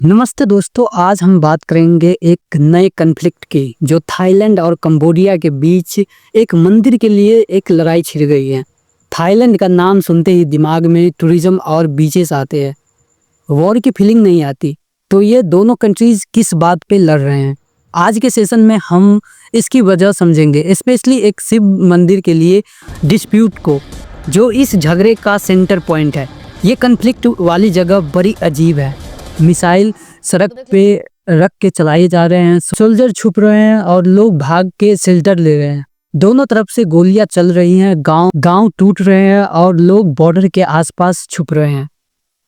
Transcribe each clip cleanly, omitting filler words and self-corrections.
नमस्ते दोस्तों, आज हम बात करेंगे एक नए कन्फ्लिक्ट की जो थाईलैंड और कंबोडिया के बीच एक मंदिर के लिए एक लड़ाई छिड़ गई है। थाईलैंड का नाम सुनते ही दिमाग में टूरिज्म और बीचेस आते हैं, वॉर की फीलिंग नहीं आती। तो ये दोनों कंट्रीज किस बात पे लड़ रहे हैं, आज के सेशन में हम इसकी वजह समझेंगे, स्पेशली एक शिव मंदिर के लिए डिस्प्यूट को, जो इस झगड़े का सेंटर पॉइंट है। ये कन्फ्लिक्ट वाली जगह बड़ी अजीब है। मिसाइल सड़क पे रख के चलाए जा रहे हैं, सोल्जर छुप रहे हैं और लोग भाग के शेल्टर ले रहे हैं। दोनों तरफ से गोलियां चल रही हैं, गांव टूट रहे हैं और लोग बॉर्डर के आसपास छुप रहे हैं।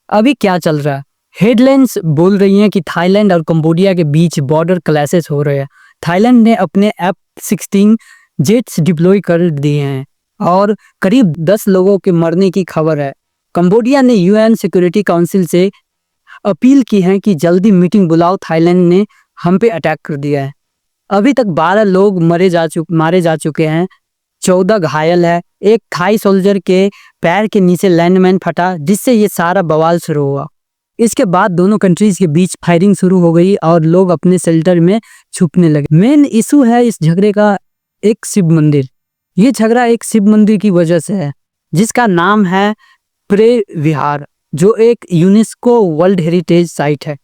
अभी क्या चल रहा है? हेडलाइंस बोल रही हैं कि थाईलैंड और कंबोडिया के बीच बॉर्डर क्लैशेस हो रहे हैं। थाईलैंड ने अपने F-16 जेट्स डिप्लॉय कर दिए हैं और करीब 10 लोगों के मरने की खबर है। कंबोडिया ने UN सिक्योरिटी काउंसिल से अपील की है कि जल्दी मीटिंग बुलाओ, थाईलैंड ने हम पे अटैक कर दिया है। अभी तक 12 लोग मारे जा चुके हैं, 14 घायल है। एक थाई सोल्जर के पैर के नीचे लैंडमाइन फटा, जिससे ये सारा बवाल शुरू हुआ। इसके बाद दोनों कंट्रीज के बीच फायरिंग शुरू हो गई और लोग अपने शेल्टर में छुपने लगे। मेन इशू है इस झगड़े का एक शिव मंदिर। ये झगड़ा एक शिव मंदिर की वजह से है, जिसका नाम है प्रे विहार, जो एक यूनेस्को वर्ल्ड हेरिटेज साइट है।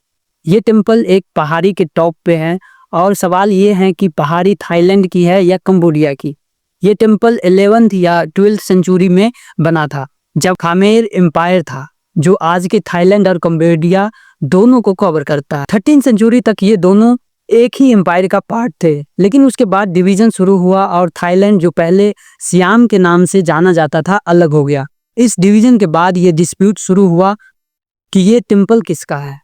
ये टेम्पल एक पहाड़ी के टॉप पे है और सवाल ये है कि पहाड़ी थाईलैंड की है या कंबोडिया की। ये टेम्पल 11th या 12th सेंचुरी में बना था, जब खामेर एम्पायर था, जो आज के थाईलैंड और कंबोडिया दोनों को कवर करता है। 13th सेंचुरी तक ये दोनों एक ही एम्पायर का पार्ट थे, लेकिन उसके बाद डिवीजन शुरू हुआ और थाईलैंड, जो पहले सियाम के नाम से जाना जाता था, अलग हो गया। इस डिवीजन के बाद ये डिस्प्यूट शुरू हुआ कि ये टेम्पल किसका है।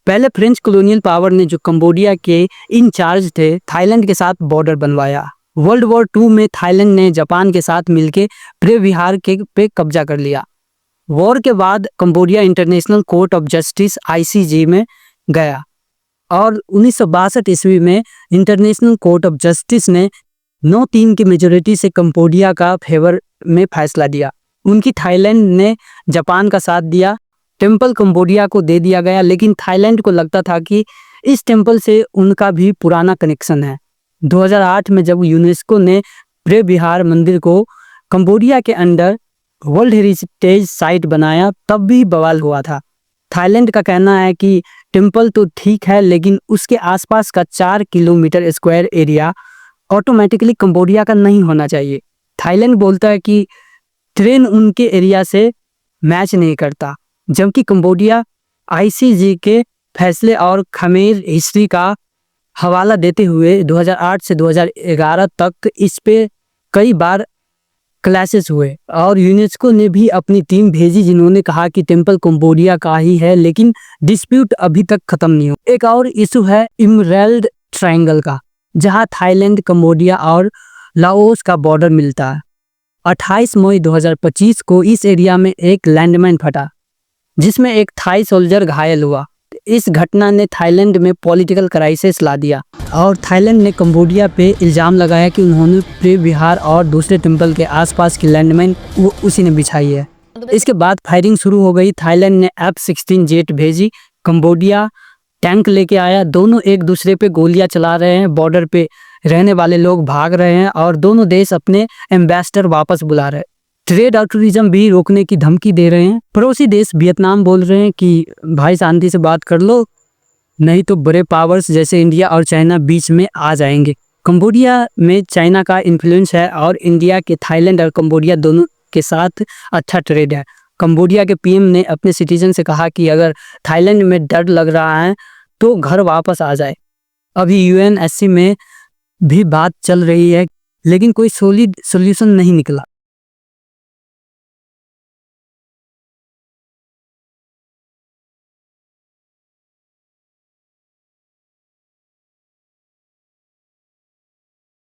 पहले फ्रेंच कॉलोनियल पावर ने, जो कंबोडिया के इंचार्ज थे, थाईलैंड के साथ बॉर्डर बनवाया। वर्ल्ड वॉर 2 में थाईलैंड ने जापान के साथ मिलकर प्रे विहार के पे कब्जा कर लिया। वॉर के बाद Cambodia international court of justice ICJ में गया और 1962 ईस्वी में इंटरनेशनल कोर्ट ऑफ जस्टिस ने 9-3 की मेजोरिटी से कंबोडिया का फेवर में फैसला दिया। उनकी थाईलैंड ने जापान का साथ दिया। टेम्पल कंबोडिया को दे दिया गया, लेकिन थाईलैंड को लगता था कि इस टेम्पल से उनका भी पुराना कनेक्शन है। 2008 में जब यूनेस्को ने प्रे विहार मंदिर को कंबोडिया के अंडर वर्ल्ड हेरिटेज साइट बनाया, तब भी बवाल हुआ था। थाईलैंड का कहना है कि टेम्पल तो ठीक है, लेकिन उसके आसपास का 4 kilometre square area automatically Cambodia का नहीं होना चाहिए। थाईलैंड बोलता है कि ट्रेन उनके एरिया से मैच नहीं करता, जबकि कंबोडिया ICJ के फैसले और खमेर हिस्ट्री का हवाला देते हुए 2008 से 2011 तक इस पे कई बार क्लैशेस हुए और यूनेस्को ने भी अपनी टीम भेजी, जिन्होंने कहा कि टेम्पल कंबोडिया का ही है, लेकिन डिस्प्यूट अभी तक खत्म नहीं हुआ। एक और इशू है इमराल्ड ट्रायंगल का, जहां थाईलैंड, कंबोडिया और लाओस का बॉर्डर मिलता है। 28 मई 2025 को इस एरिया में एक लैंडमाइन फटा, जिसमें एक थाई सोल्जर घायल हुआ। इस घटना ने थाईलैंड में पॉलिटिकल क्राइसिस ला दिया और थाईलैंड ने कंबोडिया पे इल्ज़ाम लगाया कि उन्होंने प्रे विहार और दूसरे टेम्पल के आसपास की लैंडमाइन वो उसी ने बिछाई है। इसके बाद फायरिंग शुरू हो गई। थाईलैंड ने F-16 जेट भेजी, कंबोडिया टैंक लेके आया। दोनों एक दूसरे पे गोलियां चला रहे हैं, बॉर्डर पे रहने वाले लोग भाग रहे हैं और दोनों देश अपने एम्बेसडर वापस बुला रहे हैं। ट्रेड और टूरिज्म भी रोकने की धमकी दे रहे हैं। पड़ोसी देश वियतनाम बोल रहे हैं कि भाई शांति से बात कर लो, नहीं तो बड़े पावर्स जैसे इंडिया और चाइना बीच में आ जाएंगे। कंबोडिया में चाइना का इन्फ्लुएंस है और इंडिया के थाईलैंड और कंबोडिया दोनों के साथ अच्छा ट्रेड है। कंबोडिया के PM ने अपने सिटीजन से कहा कि अगर थाईलैंड में डर लग रहा है तो घर वापस आ जाए। अभी UNSC में भी बात चल रही है, लेकिन कोई सॉलिड सॉल्यूशन नहीं निकला।